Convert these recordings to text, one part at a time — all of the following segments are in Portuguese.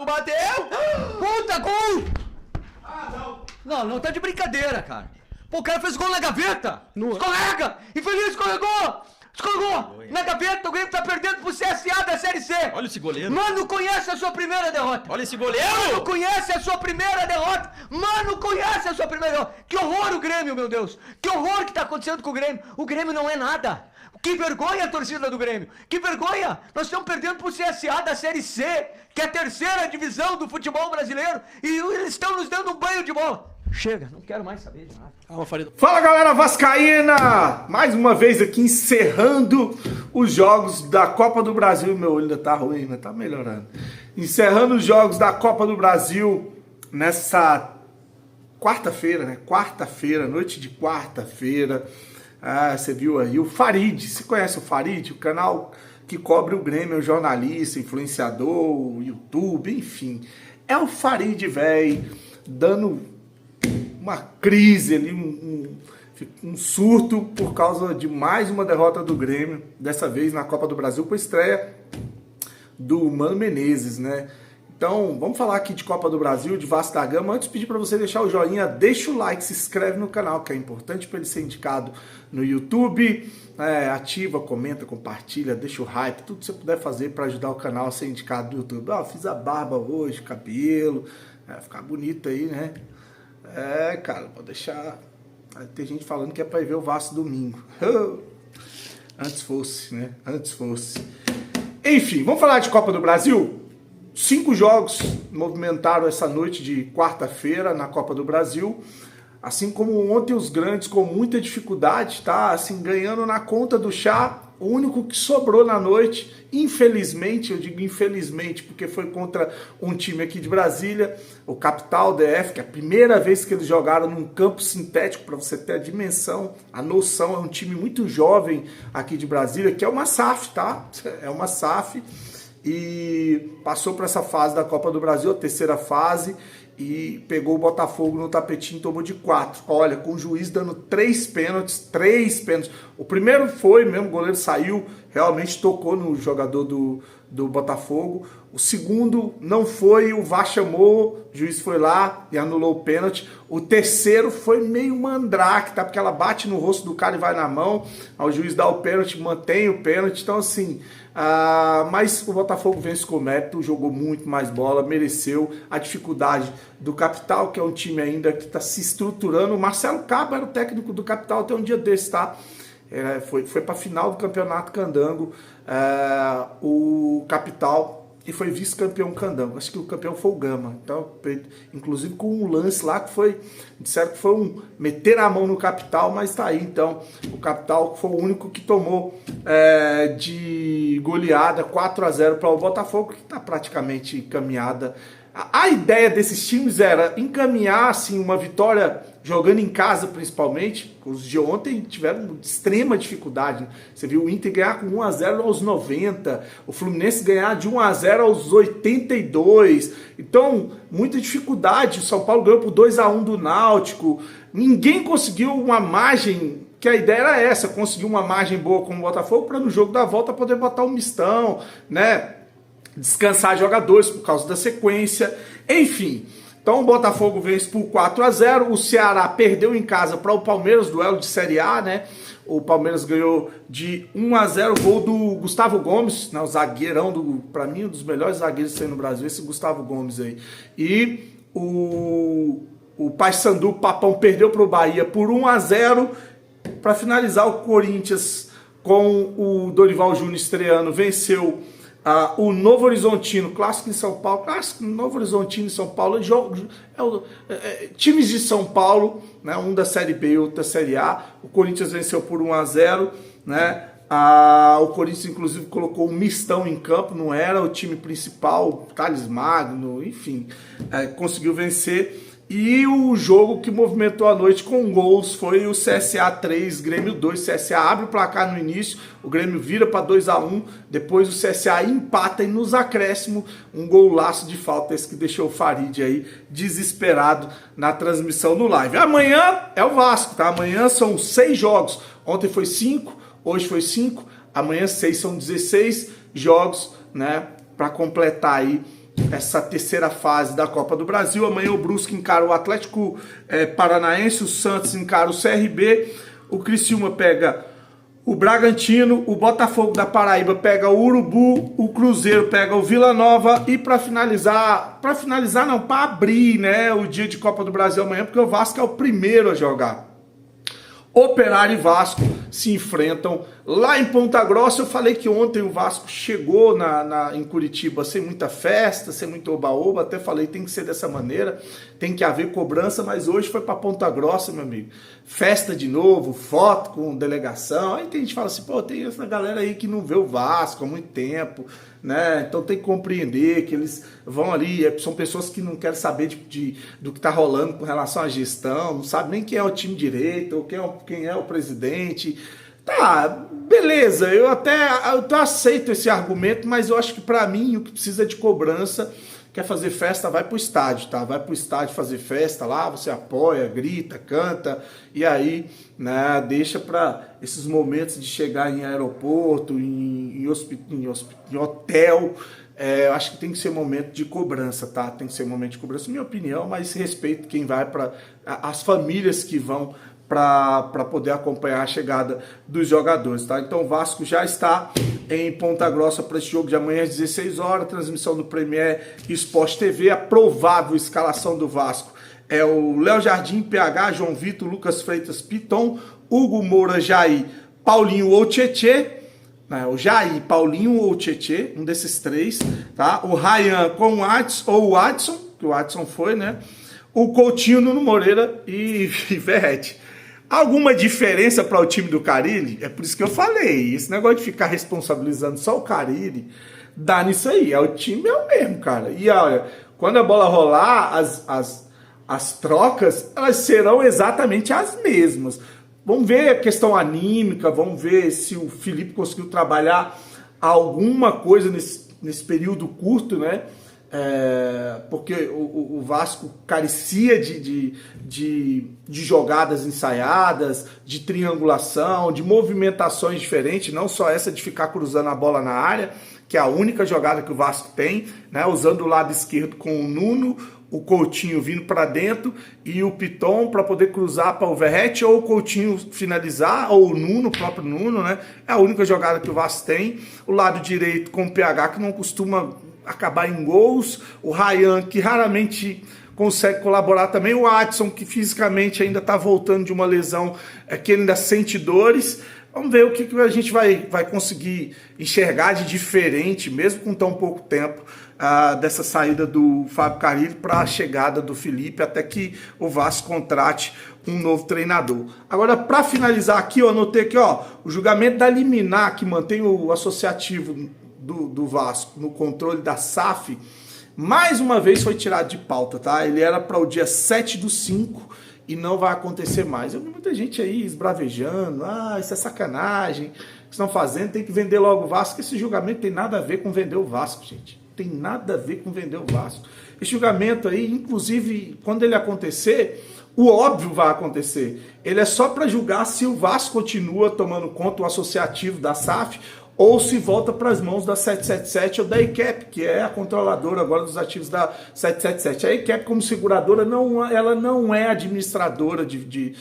bateu! Puta, gol! Ah, não. Não, tá de brincadeira, cara. Pô, o cara fez gol na gaveta! No... Escorrega! Infeliz, escorregou! Escorregou! Na gaveta, o Grêmio tá perdendo pro CSA da Série C! Olha esse goleiro! Mano, conhece a sua primeira derrota! Olha esse goleiro! Mano, conhece a sua primeira derrota! Mano, conhece a sua primeira derrota! Que horror o Grêmio, meu Deus! Que horror que tá acontecendo com o Grêmio! O Grêmio não é nada! Que vergonha a torcida do Grêmio! Que vergonha! Nós estamos perdendo pro CSA da Série C, que é a terceira divisão do futebol brasileiro, e eles estão nos dando um banho de bola! Chega, não quero mais saber de nada. Fala, galera vascaína! Mais uma vez aqui encerrando os jogos da Copa do Brasil. Meu olho ainda tá ruim, mas tá melhorando. Encerrando os jogos da Copa do Brasil nessa quarta-feira, né? Quarta-feira, noite de quarta-feira. Ah, você viu aí o Farid. Você conhece o Farid? O canal que cobre o Grêmio, é um jornalista, influenciador, YouTube, enfim. É o Farid, velho, dando uma crise ali, um surto por causa de mais uma derrota do Grêmio, dessa vez na Copa do Brasil, com a estreia do Mano Menezes, né? Então, vamos falar aqui de Copa do Brasil, de Vasco da Gama. Antes de pedir para você deixar o joinha, deixa o like, se inscreve no canal, que é importante para ele ser indicado no YouTube. Ativa, comenta, compartilha, deixa o hype, tudo que você puder fazer para ajudar o canal a ser indicado no YouTube. Fiz a barba hoje, cabelo, ficar bonito aí, né? Cara, pode deixar. Tem gente falando que é pra ir ver o Vasco domingo. Antes fosse, né? Antes fosse. Enfim, vamos falar de Copa do Brasil? 5 jogos movimentaram essa noite de quarta-feira na Copa do Brasil. Assim como ontem os grandes com muita dificuldade, tá? Assim, ganhando na conta do chá. O único que sobrou na noite, infelizmente, eu digo infelizmente, porque foi contra um time aqui de Brasília, o Capital DF, que é a primeira vez que eles jogaram num campo sintético, para você ter a dimensão, a noção. É um time muito jovem aqui de Brasília, que é uma SAF, tá? É uma SAF, e passou para essa fase da Copa do Brasil, a terceira fase, e pegou o Botafogo no tapetinho e tomou de 4. Olha, com o juiz dando 3 pênaltis. O primeiro foi mesmo, o goleiro saiu, realmente tocou no jogador do Botafogo. O segundo não foi, o VAR chamou, o juiz foi lá e anulou o pênalti. O terceiro foi meio mandrake, tá? Porque ela bate no rosto do cara e vai na mão. Aí o juiz dá o pênalti, mantém o pênalti. Então, assim, mas o Botafogo vence com mérito, jogou muito mais bola, mereceu. A dificuldade do Capital, que é um time ainda que está se estruturando. O Marcelo Cabo era o técnico do Capital até um dia desse, tá? Foi para a final do Campeonato Candango, o Capital, e foi vice-campeão Candango. Acho que o campeão foi o Gama. Então, inclusive com um lance lá que foi, disseram que foi meter a mão no Capital, mas tá aí. Então, o Capital foi o único que tomou de goleada 4-0 para o Botafogo, que está praticamente encaminhada. A ideia desses times era encaminhar assim, uma vitória jogando em casa, principalmente. Os de ontem tiveram extrema dificuldade. Você viu o Inter ganhar com 1-0 aos 90, o Fluminense ganhar de 1-0 aos 82. Então, muita dificuldade. O São Paulo ganhou por 2-1 do Náutico. Ninguém conseguiu uma margem, que a ideia era essa, conseguir uma margem boa com o Botafogo para no jogo da volta poder botar um mistão, né? Descansar jogadores por causa da sequência, enfim. Então o Botafogo vence por 4-0, o Ceará perdeu em casa para o Palmeiras, duelo de Série A, né? O Palmeiras ganhou de 1-0, gol do Gustavo Gomes, né? O zagueirão, para mim, um dos melhores zagueiros que tem no Brasil, esse Gustavo Gomes aí. E o Paysandu, Papão, perdeu para o Bahia por 1-0, para finalizar o Corinthians com o Dorival Júnior estreando, venceu o Novo Horizontino, clássico em São Paulo, clássico Novo Horizontino em São Paulo, times de São Paulo, né, um da Série B e outro da Série A. O Corinthians venceu por 1-0, né? O Corinthians inclusive colocou um mistão em campo, não era o time principal, Thales Magno, enfim, conseguiu vencer. E o jogo que movimentou a noite com gols foi o CSA 3, Grêmio 2. O CSA abre o placar no início, o Grêmio vira para 2-1, depois o CSA empata e nos acréscimos um golaço de falta, esse que deixou o Farid aí desesperado na transmissão no live. Amanhã é o Vasco, tá? Amanhã são 6 jogos, ontem foi 5, hoje foi 5, amanhã 6, são 16 jogos, né? Para completar aí essa terceira fase da Copa do Brasil. Amanhã o Brusque encara o Atlético Paranaense, o Santos encara o CRB, o Criciúma pega o Bragantino, o Botafogo da Paraíba pega o Urubu, o Cruzeiro pega o Vila Nova e para abrir, né, o dia de Copa do Brasil amanhã, porque o Vasco é o primeiro a jogar. Operário e Vasco se enfrentam lá em Ponta Grossa. Eu falei que ontem o Vasco chegou em Curitiba sem muita festa, sem muito oba-oba. Até falei, tem que ser dessa maneira, tem que haver cobrança, mas hoje foi para Ponta Grossa, meu amigo. Festa de novo, foto com delegação. Aí tem gente que fala assim, pô, tem essa galera aí que não vê o Vasco há muito tempo, né? Então tem que compreender que eles vão ali, são pessoas que não querem saber do que tá rolando com relação à gestão, não sabem nem quem é o time direito, ou quem é o presidente. Tá, beleza, eu aceito esse argumento, mas eu acho que para mim o que precisa de cobrança, quer fazer festa, vai pro estádio, tá? Vai pro estádio fazer festa lá, você apoia, grita, canta, e aí, né, deixa para esses momentos de chegar em aeroporto, em hotel, eu acho que tem que ser momento de cobrança, tá? Tem que ser momento de cobrança, minha opinião, mas respeito quem vai, para as famílias que vão para poder acompanhar a chegada dos jogadores, tá? Então o Vasco já está em Ponta Grossa para esse jogo de amanhã às 16 horas, transmissão do Premier Sport TV. A provável escalação do Vasco é o Léo Jardim, PH, João Vitor, Lucas Freitas, Piton, Hugo Moura, Jair, Paulinho ou Tietê, né? O Jair, Paulinho ou Tietê, um desses três, tá? O Ryan com o Adson, ou o Adson, que o Adson foi, né? O Coutinho, Nuno Moreira e Verrete. Alguma diferença para o time do Carille? É por isso que eu falei, esse negócio de ficar responsabilizando só o Carille, dá nisso aí, o time é o mesmo, cara. E olha, quando a bola rolar, as trocas, elas serão exatamente as mesmas. Vamos ver a questão anímica, vamos ver se o Felipe conseguiu trabalhar alguma coisa nesse período curto, né? Porque o Vasco carecia de jogadas ensaiadas, de triangulação, de movimentações diferentes, não só essa de ficar cruzando a bola na área, que é a única jogada que o Vasco tem, né? Usando o lado esquerdo com o Nuno, o Coutinho vindo para dentro e o Piton para poder cruzar para o Verrete, ou o Coutinho finalizar, ou o Nuno, o próprio Nuno, né? É a única jogada que o Vasco tem. O lado direito com o PH, que não costuma acabar em gols, o Ryan, que raramente consegue colaborar também, o Adson, que fisicamente ainda está voltando de uma lesão, que ele ainda sente dores. Vamos ver o que a gente vai conseguir enxergar de diferente, mesmo com tão pouco tempo, dessa saída do Fábio Carille para a chegada do Felipe, até que o Vasco contrate um novo treinador. Agora, para finalizar aqui, eu anotei aqui, ó, o julgamento da liminar, que mantém o associativo do Vasco no controle da SAF, mais uma vez foi tirado de pauta, tá? Ele era para o dia 7/5 e não vai acontecer mais. Eu vi muita gente aí esbravejando, isso é sacanagem, que estão fazendo, tem que vender logo o Vasco. Esse julgamento tem nada a ver com vender o Vasco, gente. Tem nada a ver com vender o Vasco. Esse julgamento aí, inclusive, quando ele acontecer, o óbvio vai acontecer. Ele é só para julgar se o Vasco continua tomando conta, o associativo da SAF, ou se volta para as mãos da 777 ou da ECAP, que é a controladora agora dos ativos da 777. A ECAP, como seguradora, ela não é administradora de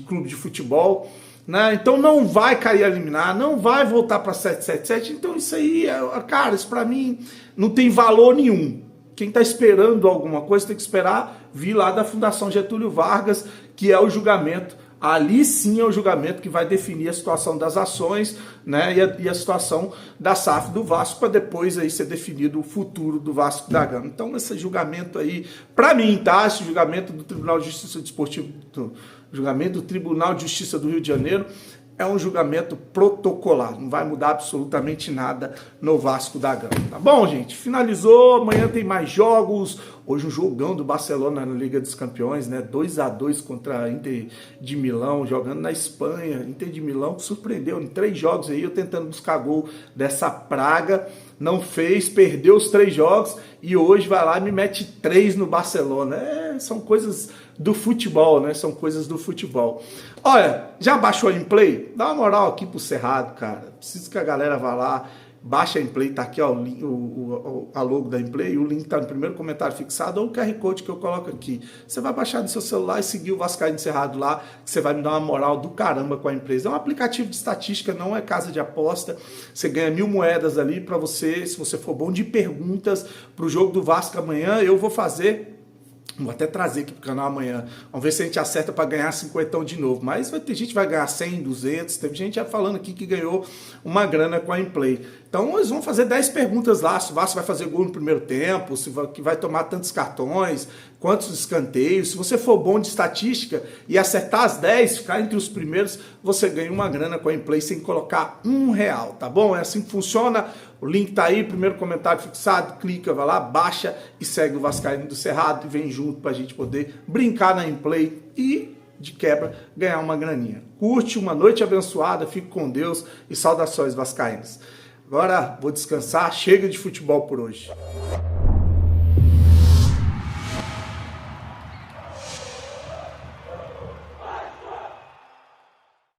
clube de futebol, né? Então não vai cair a liminar, não vai voltar para 777. Então isso aí, cara, isso para mim não tem valor nenhum. Quem está esperando alguma coisa tem que esperar vir lá da Fundação Getúlio Vargas, que é o julgamento. Ali sim é o julgamento que vai definir a situação das ações, né, e a situação da SAF do Vasco, para depois aí ser definido o futuro do Vasco da Gama. Então esse julgamento aí, para mim, tá? Esse julgamento do Tribunal de Justiça Desportivo, julgamento do Tribunal de Justiça do Rio de Janeiro, é um julgamento protocolar, não vai mudar absolutamente nada no Vasco da Gama, tá bom, gente? Finalizou, amanhã tem mais jogos, hoje um jogão do Barcelona na Liga dos Campeões, né? 2-2 contra a Inter de Milão, jogando na Espanha. Inter de Milão que surpreendeu em 3 jogos aí, eu tentando buscar gol dessa praga, não fez, perdeu os 3 jogos e hoje vai lá e me mete 3 no Barcelona. São coisas do futebol, né? São coisas do futebol. Olha, já baixou em play? Dá uma moral aqui pro Cerrado, cara. Preciso que a galera vá lá, baixa a Implay, tá aqui, ó, a logo da Implay, o link tá no primeiro comentário fixado, ou o QR Code que eu coloco aqui. Você vai baixar no seu celular e seguir o Vascaíno Cerrado lá, que você vai me dar uma moral do caramba com a empresa. É um aplicativo de estatística, não é casa de aposta. Você ganha 1000 moedas ali para você, se você for bom de perguntas pro jogo do Vasco amanhã. Eu vou fazer... Vou até trazer aqui pro canal amanhã. Vamos ver se a gente acerta para ganhar 50 de novo. Mas vai ter gente que vai ganhar 100, 200. Teve gente já falando aqui que ganhou uma grana com a Implay. Então eles vão fazer 10 perguntas lá. Se o Vasco vai fazer gol no primeiro tempo, se vai tomar tantos cartões, quantos escanteios. Se você for bom de estatística e acertar as 10, ficar entre os primeiros, você ganha uma grana com a Implay sem colocar R$1, tá bom? É assim que funciona. O link tá aí, primeiro comentário fixado, clica, vai lá, baixa e segue o Vascaíno do Cerrado e vem junto pra gente poder brincar na Implay e, de quebra, ganhar uma graninha. Curte, uma noite abençoada, fique com Deus e saudações vascaínas. Agora vou descansar, chega de futebol por hoje.